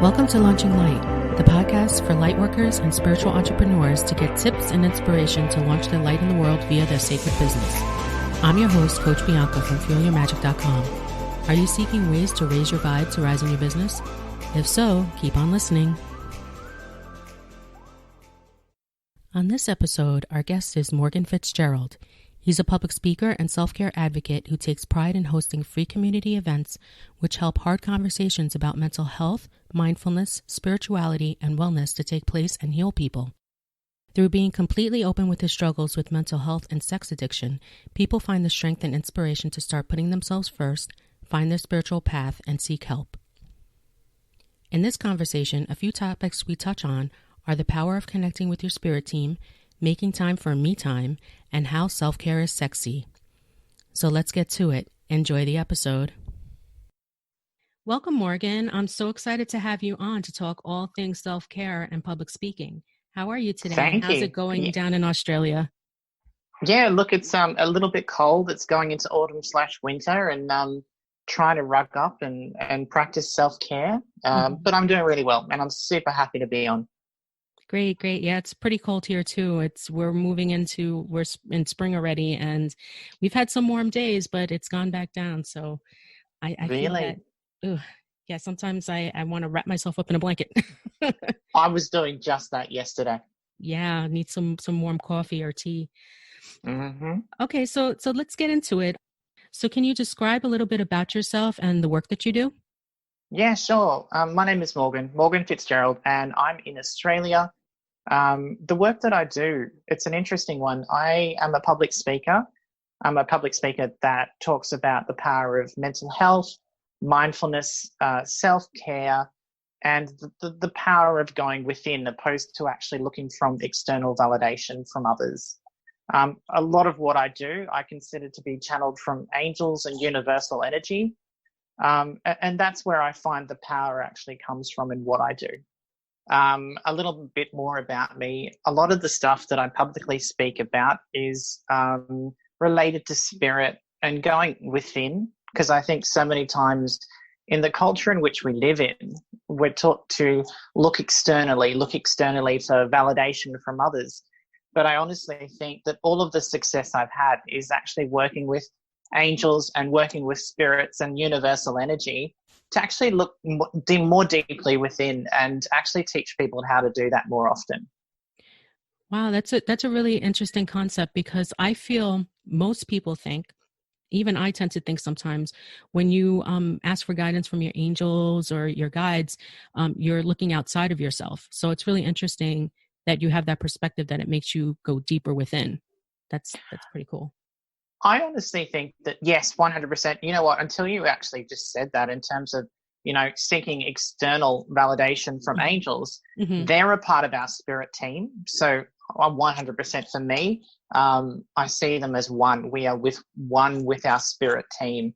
Welcome to Launching Light, the podcast for lightworkers and spiritual entrepreneurs to get tips and inspiration to launch their light in the world via their sacred business. I'm your host, Coach Bianca from FuelYourMagic.com. Are you seeking ways to raise your vibe to rise in your business? If so, keep on listening. On this episode, our guest is Morgan FitzGerald. He's a public speaker and self-care advocate who takes pride in hosting free community events which help hard conversations about mental health, mindfulness, spirituality, and wellness to take place and heal people. Through being completely open with his struggles with mental health and sex addiction, people find the strength and inspiration to start putting themselves first, find their spiritual path, and seek help. In this conversation, a few topics we touch on are the power of connecting with your spirit team, making time for me time, and how self-care is sexy. So let's get to it. Enjoy the episode. Welcome, Morgan. I'm so excited to have you on to talk all things self-care and public speaking. How are you today? Thank How's you. it going down in Australia? Yeah, look, it's a little bit cold. It's going into autumn/winter, and trying to rug up and practice self-care. But I'm doing really well, and I'm super happy to be on. Great. Yeah, it's pretty cold here too. We're in spring already, and we've had some warm days, but it's gone back down. So I feel Really? that, yeah, sometimes I want to wrap myself up in a blanket. I was doing just that yesterday. Yeah, I need some warm coffee or tea. Mm-hmm. Okay, so let's get into it. So can you describe a little bit about yourself and the work that you do? Yeah, sure. My name is Morgan FitzGerald, and I'm in Australia. The work that I do, it's an interesting one. I am a public speaker. I'm a public speaker that talks about the power of mental health, mindfulness, self-care, and the power of going within opposed to actually looking from external validation from others. A lot of what I do, I consider to be channeled from angels and universal energy. And that's where I find the power actually comes from in what I do. A little bit more about me. A lot of the stuff that I publicly speak about is related to spirit and going within, because I think so many times in the culture in which we live in, we're taught to look externally for validation from others. But I honestly think that all of the success I've had is actually working with angels and working with spirits and universal energy to actually look more deeply within and actually teach people how to do that more often. Wow, that's a really interesting concept, because I feel most people think, even I tend to think sometimes, when you ask for guidance from your angels or your guides, you're looking outside of yourself. So it's really interesting that you have that perspective, that it makes you go deeper within. That's pretty cool. I honestly think that, yes, 100%. You know what? Until you actually just said that in terms of, seeking external validation from angels, they're a part of our spirit team. So 100% for me, I see them as one. We are one with our spirit team.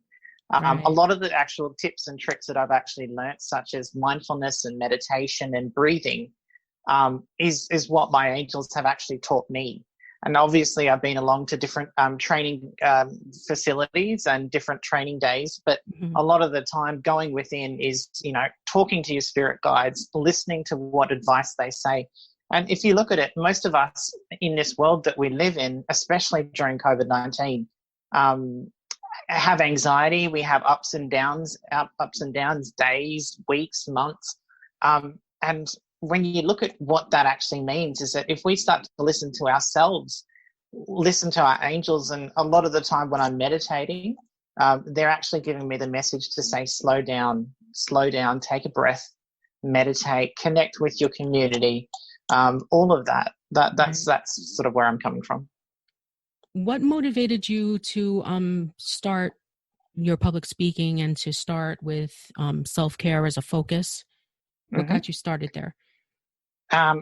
Right. A lot of the actual tips and tricks that I've actually learnt, such as mindfulness and meditation and breathing, is what my angels have actually taught me. And obviously I've been along to different training facilities and different training days, but a lot of the time going within is, talking to your spirit guides, listening to what advice they say. And if you look at it, most of us in this world that we live in, especially during COVID-19, have anxiety. We have ups and downs, days, weeks, months. And when you look at what that actually means, is that if we start to listen to ourselves, listen to our angels, and a lot of the time when I'm meditating, they're actually giving me the message to say, slow down, take a breath, meditate, connect with your community, all of that. That's sort of where I'm coming from. What motivated you to start your public speaking and to start with self-care as a focus? What got you started there?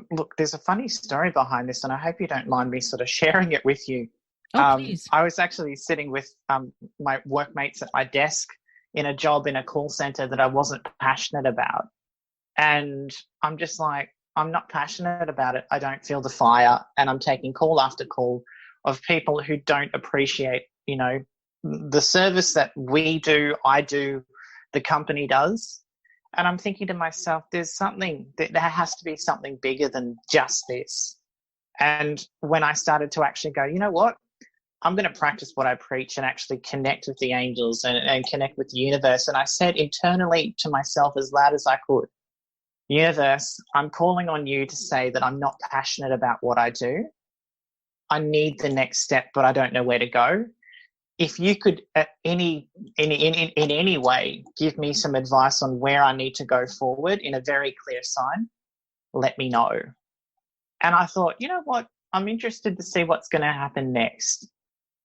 Look, there's a funny story behind this, and I hope you don't mind me sort of sharing it with you. Please. I was actually sitting with my workmates at my desk in a job in a call center that I wasn't passionate about. And I'm just like, I'm not passionate about it. I don't feel the fire. And I'm taking call after call of people who don't appreciate, the service that we do, I do, the company does. And I'm thinking to myself, there's something, there has to be something bigger than just this. And when I started to actually go, you know what? I'm going to practice what I preach and actually connect with the angels and connect with the universe. And I said internally to myself as loud as I could, universe, I'm calling on you to say that I'm not passionate about what I do. I need the next step, but I don't know where to go. If you could in any way give me some advice on where I need to go forward in a very clear sign, let me know. And I thought, you know what? I'm interested to see what's going to happen next.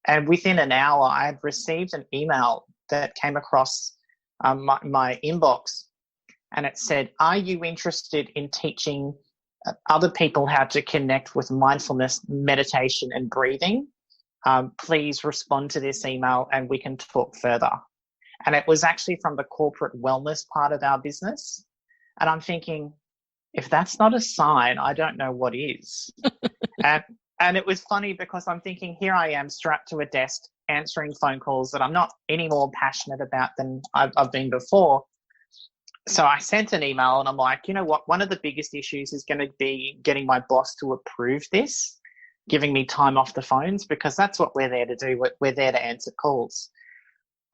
And within an hour, I had received an email that came across my inbox, and it said, are you interested in teaching other people how to connect with mindfulness, meditation and breathing? Please respond to this email and we can talk further. And it was actually from the corporate wellness part of our business. And I'm thinking, if that's not a sign, I don't know what is. And it was funny because I'm thinking, here I am strapped to a desk answering phone calls that I'm not any more passionate about than I've been before. So I sent an email and I'm like, you know what? One of the biggest issues is going to be getting my boss to approve this, giving me time off the phones, because that's what we're there to do. We're there to answer calls.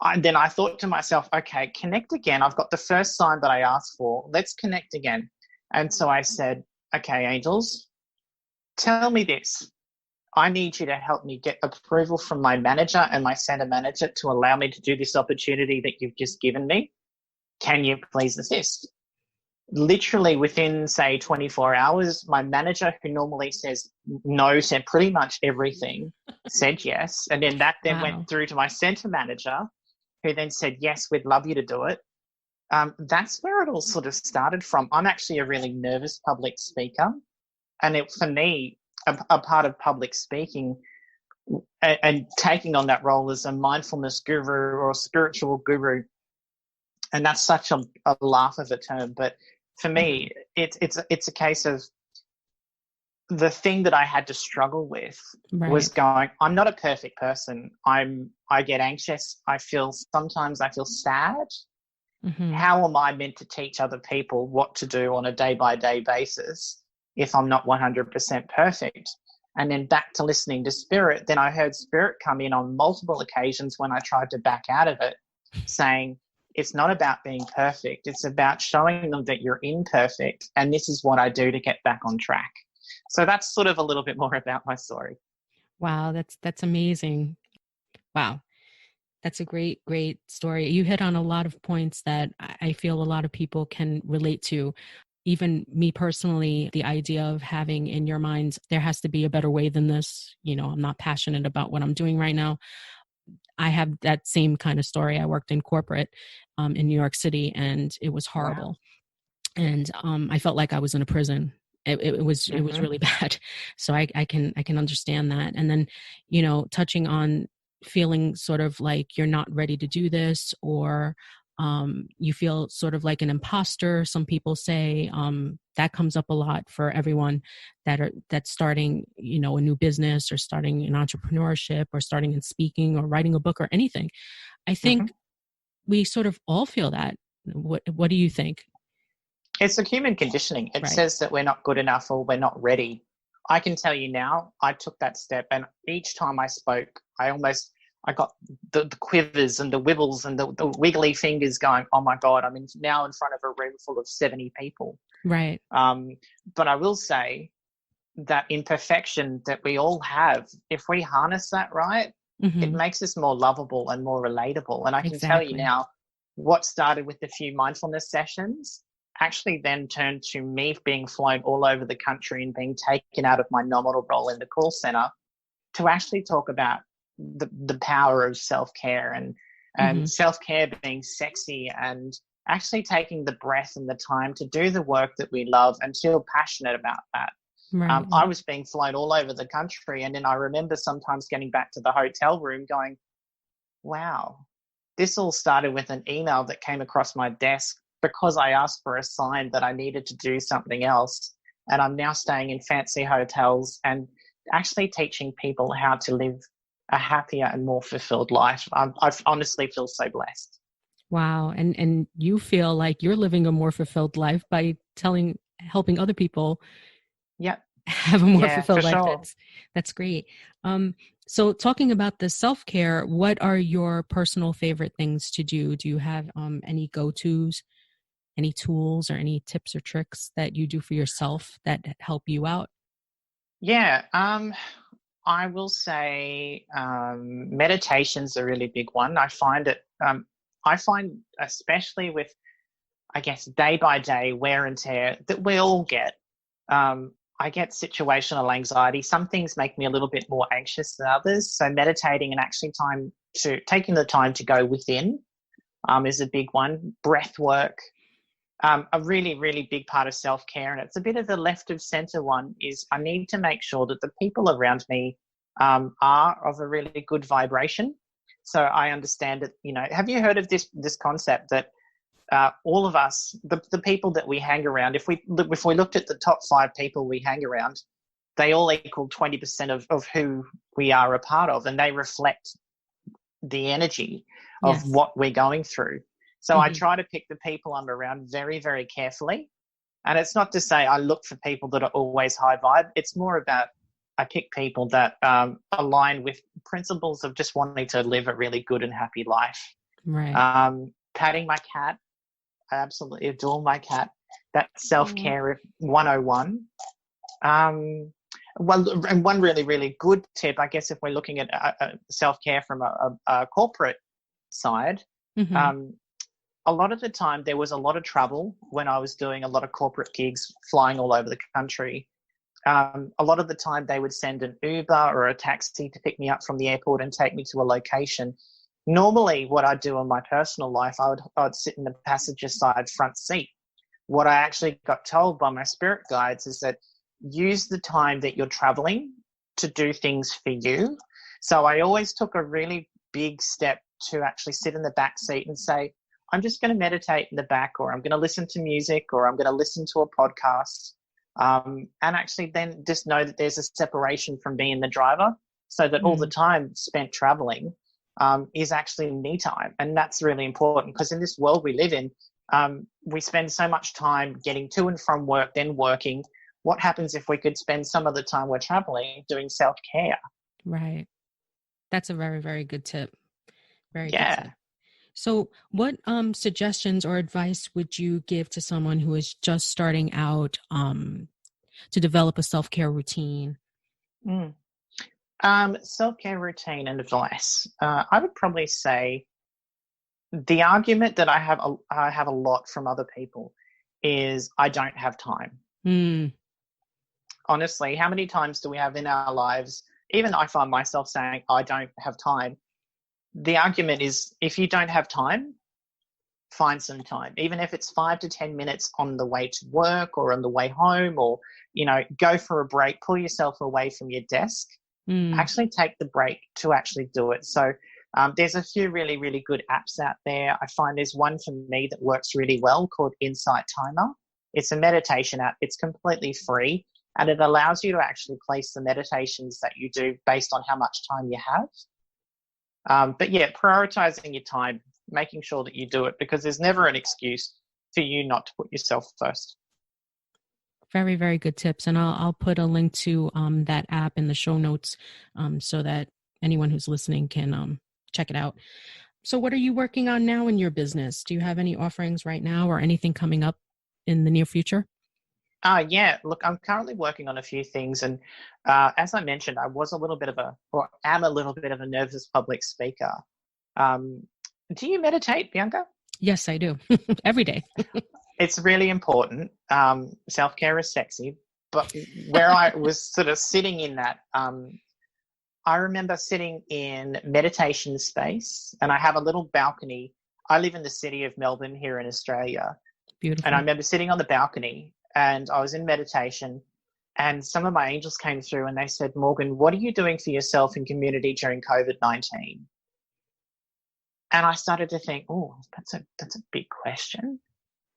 And then I thought to myself, okay, connect again. I've got the first sign that I asked for. Let's connect again. And so I said, okay, angels, tell me this. I need you to help me get approval from my manager and my center manager to allow me to do this opportunity that you've just given me. Can you please assist? Literally within, say, 24 hours, my manager, who normally says no to pretty much everything, said yes. And then that went through to my center manager, who then said, yes, we'd love you to do it. That's where it all sort of started from. I'm actually a really nervous public speaker. And for me, a part of public speaking and taking on that role as a mindfulness guru or a spiritual guru, and that's such a laugh of a term, but for me, it's a case of the thing that I had to struggle with was going, I'm not a perfect person. I get anxious. Sometimes I feel sad. Mm-hmm. How am I meant to teach other people what to do on a day-by-day basis if I'm not 100% perfect? And then back to listening to Spirit, then I heard Spirit come in on multiple occasions when I tried to back out of it, saying, it's not about being perfect. It's about showing them that you're imperfect, and this is what I do to get back on track. So that's sort of a little bit more about my story. Wow, that's amazing. Wow. That's a great story. You hit on a lot of points that I feel a lot of people can relate to. Even me personally, the idea of having in your mind, there has to be a better way than this. You know, I'm not passionate about what I'm doing right now. I have that same kind of story. I worked in corporate in New York City, and it was horrible. Wow. And I felt like I was in a prison. It was really bad. So I can understand that. And then, you know, touching on feeling sort of like you're not ready to do this, or you feel sort of like an imposter. Some people say that comes up a lot for everyone that's starting, you know, a new business or starting an entrepreneurship or starting in speaking or writing a book or anything. I think we sort of all feel that. What do you think? It's a human conditioning. It says that we're not good enough or we're not ready. I can tell you now, I took that step, and each time I spoke, I got the quivers and the wibbles and the wiggly fingers going, oh my God, I'm now in front of a room full of 70 people. Right. But I will say that imperfection that we all have, if we harness that right, it makes us more lovable and more relatable. And I can tell you now, what started with a few mindfulness sessions actually then turned to me being flown all over the country and being taken out of my nominal role in the call center to actually talk about the power of self-care and self-care being sexy, and actually taking the breath and the time to do the work that we love and feel passionate about that. Right. I was being flown all over the country, and then I remember sometimes getting back to the hotel room going, wow, this all started with an email that came across my desk because I asked for a sign that I needed to do something else. And I'm now staying in fancy hotels and actually teaching people how to live a happier and more fulfilled life. I honestly feel so blessed. Wow. And you feel like you're living a more fulfilled life by helping other people Yep. have a more Yeah, for fulfilled life. sure. That's great. So talking about the self-care, what are your personal favorite things to do? Do you have any go-tos, any tools or any tips or tricks that you do for yourself that help you out? Yeah. I will say meditation's a really big one. I find especially with, I guess, day by day wear and tear that we all get. I get situational anxiety. Some things make me a little bit more anxious than others. So meditating and actually taking the time to go within is a big one. Breath work, a really, really big part of self-care, and it's a bit of the left of center one, is I need to make sure that the people around me are of a really good vibration. So I understand that, have you heard of this concept that all of us, the people that we hang around, if we looked at the top 5 people we hang around, they all equal 20% of who we are a part of, and they reflect the energy of Yes. what we're going through. So I Hmm. try to pick the people I'm around very, very carefully. And it's not to say I look for people that are always high vibe. It's more about I pick people that align with principles of just wanting to live a really good and happy life. Right. Patting my cat. I absolutely adore my cat. That's Oh, self-care 101. And one really, really good tip, I guess, if we're looking at self-care from a corporate side, hmm. um, a lot of the time there was a lot of trouble when I was doing a lot of corporate gigs flying all over the country. A lot of the time they would send an Uber or a taxi to pick me up from the airport and take me to a location. Normally what I'd do in my personal life, I'd sit in the passenger side front seat. What I actually got told by my spirit guides is that use the time that you're traveling to do things for you. So I always took a really big step to actually sit in the back seat and say, I'm just going to meditate in the back, or I'm going to listen to music, or I'm going to listen to a podcast. And actually then just know that there's a separation from being the driver, so that all the Mm. time spent traveling is actually me time. And that's really important, because in this world we live in, we spend so much time getting to and from work, then working. What happens if we could spend some of the time we're traveling doing self-care? Right. That's a very, very good tip. Very good Yeah. tip. So, what suggestions or advice would you give to someone who is just starting out to develop a self care routine? Mm. Self-care routine and advice. I would probably say the argument that I have a lot from other people is I don't have time. Mm, Honestly, how many times do we have in our lives? Even I find myself saying I don't have time. The argument is, if you don't have time, find some time, even if it's 5 to 10 minutes on the way to work or on the way home, or go for a break, pull yourself away from your desk, mm, actually take the break to actually do it. So there's a few really, really good apps out there. I find there's one for me that works really well called Insight Timer. It's a meditation app. It's completely free, and it allows you to actually place the meditations that you do based on how much time you have. But yeah, prioritizing your time, making sure that you do it, because there's never an excuse for you not to put yourself first. very, very good tips. And I'll put a link to that app in the show notes so that anyone who's listening can check it out. So, what are you working on now in your business? Do you have any offerings right now or anything coming up in the near future? Yeah, look, I'm currently working on a few things. And as I mentioned, I was a little bit of or am a little bit of a nervous public speaker. Um, do you meditate, Bianca? Yes, I do. Every day. It's really important. Self-care is sexy. But where I was sort of sitting in that, I remember sitting in meditation space, and I have a little balcony. I live in the city of Melbourne here in Australia. And I Beautiful. remember sitting on the balcony and I was in meditation, and some of my angels came through and they said, Morgan, what are you doing for yourself and community during COVID-19? And I started to think, oh, that's a big question.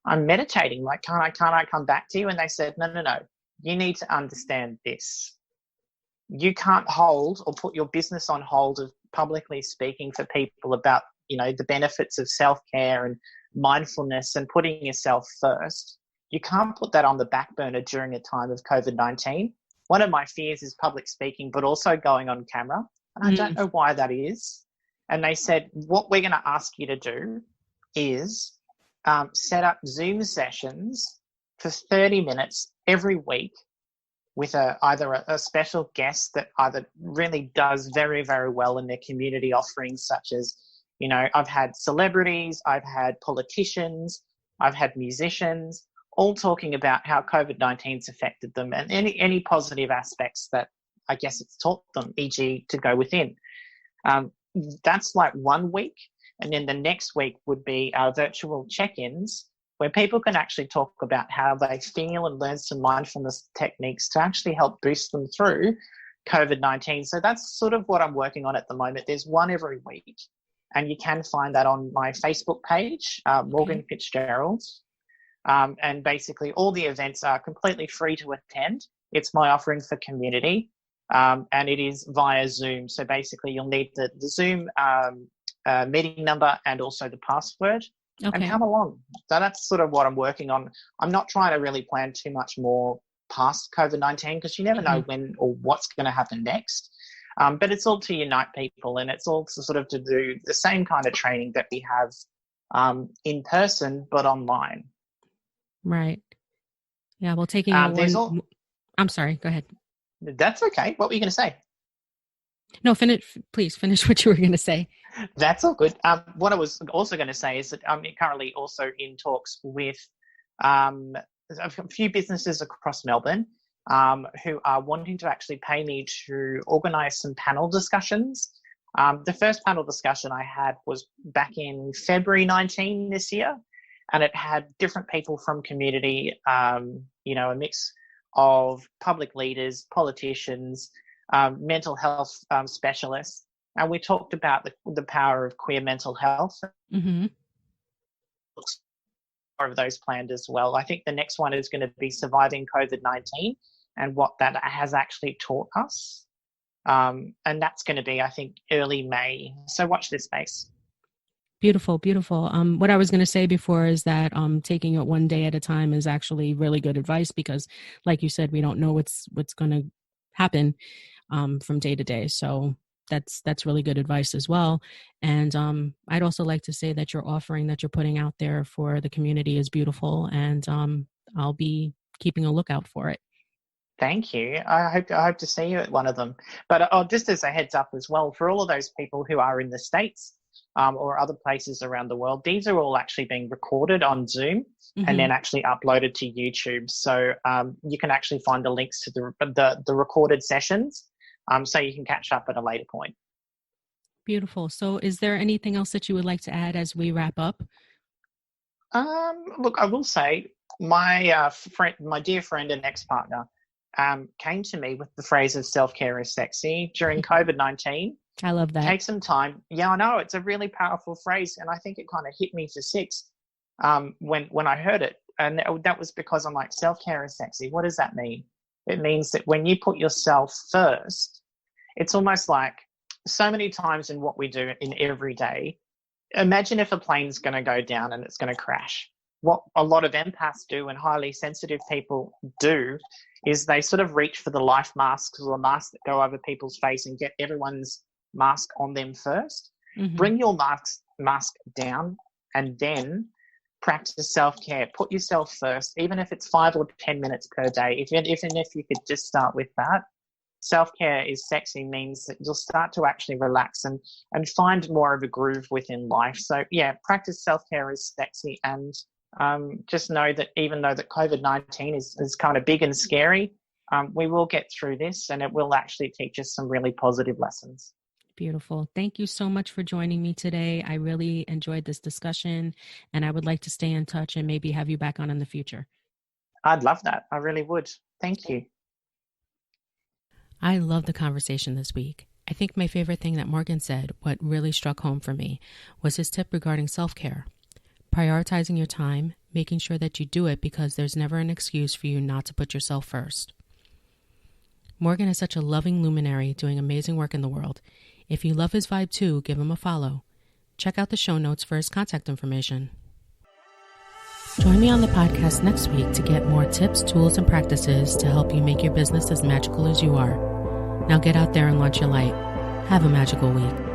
I'm meditating. Like, can't I come back to you? And they said, no, no, no. You need to understand this. You can't hold or put your business on hold of publicly speaking for people about the benefits of self-care and mindfulness and putting yourself first, you can't put that on the back burner during a time of COVID-19. One of my fears is public speaking, but also going on camera. And I don't know why that is. And they said, what we're going to ask you to do is set up Zoom sessions for 30 minutes every week with either a special guest that either really does very, very well in their community offerings, such as, I've had celebrities, I've had politicians, I've had musicians, all talking about how COVID-19's affected them and any positive aspects that I guess it's taught them, e.g. to go within. That's like 1 week. And then the next week would be our virtual check-ins where people can actually talk about how they feel and learn some mindfulness techniques to actually help boost them through COVID-19. So that's sort of what I'm working on at the moment. There's one every week, and you can find that on my Facebook page, Morgan FitzGerald. And basically all the events are completely free to attend. It's my offering for community, and it is via Zoom. So basically you'll need the Zoom meeting number and also the password. And come along. So that's sort of what I'm working on. I'm not trying to really plan too much more past COVID-19 because you never know when or what's going to happen next. But it's all to unite people, and it's all sort of to do the same kind of training that we have in person but online. Right. Yeah, well, taking I'm sorry, go ahead. That's okay. What were you going to say? No, please finish what you were going to say. That's all good. What I was also going to say is that I'm currently also in talks with a few businesses across Melbourne who are wanting to actually pay me to organise some panel discussions. The first panel discussion I had was back in February 19 this year, and it had different people from community, a mix of public leaders, politicians, mental health specialists, and we talked about the power of queer mental health. More of those planned as well. I think the next one is going to be surviving COVID-19 and what that has actually taught us. And that's going to be, I think, early May. So watch this space. Beautiful, beautiful. What I was going to say before is that taking it one day at a time is actually really good advice because, like you said, we don't know what's going to happen from day to day. So that's really good advice as well. And I'd also like to say that your offering that you're putting out there for the community is beautiful, and I'll be keeping a lookout for it. Thank you. I hope to see you at one of them. But just as a heads up as well, for all of those people who are in the States or other places around the world, these are all actually being recorded on Zoom and then actually uploaded to YouTube. So you can actually find the links to the recorded sessions, so you can catch up at a later point. Beautiful. So is there anything else that you would like to add as we wrap up? Look, I will say my dear friend and ex-partner came to me with the phrase of self-care is sexy during COVID-19. I love that. Take some time. Yeah, I know. It's a really powerful phrase, and I think it kind of hit me for six when I heard it. And that was because I'm like, self-care is sexy. What does that mean? It means that when you put yourself first, it's almost like so many times in what we do in every day. Imagine if a plane's going to go down and it's going to crash. What a lot of empaths do and highly sensitive people do is they sort of reach for the life masks or the masks that go over people's face and get everyone's mask on them first. Bring your mask down and then practice self-care. Put yourself first, even if it's 5 or 10 minutes per day. Even if you could just start with that. Self-care is sexy means that you'll start to actually relax and find more of a groove within life. So yeah, practice self-care is sexy, and just know that even though that COVID-19 is kind of big and scary, we will get through this, and it will actually teach us some really positive lessons. Beautiful. Thank you so much for joining me today. I really enjoyed this discussion, and I would like to stay in touch and maybe have you back on in the future. I'd love that. I really would. Thank you. I love the conversation this week. I think my favorite thing that Morgan said, what really struck home for me, was his tip regarding self-care. Prioritizing your time, making sure that you do it because there's never an excuse for you not to put yourself first. Morgan is such a loving luminary doing amazing work in the world. If you love his vibe too, give him a follow. check out the show notes for his contact information. Join me on the podcast next week to get more tips, tools, and practices to help you make your business as magical as you are. Now get out there and launch your light. Have a magical week.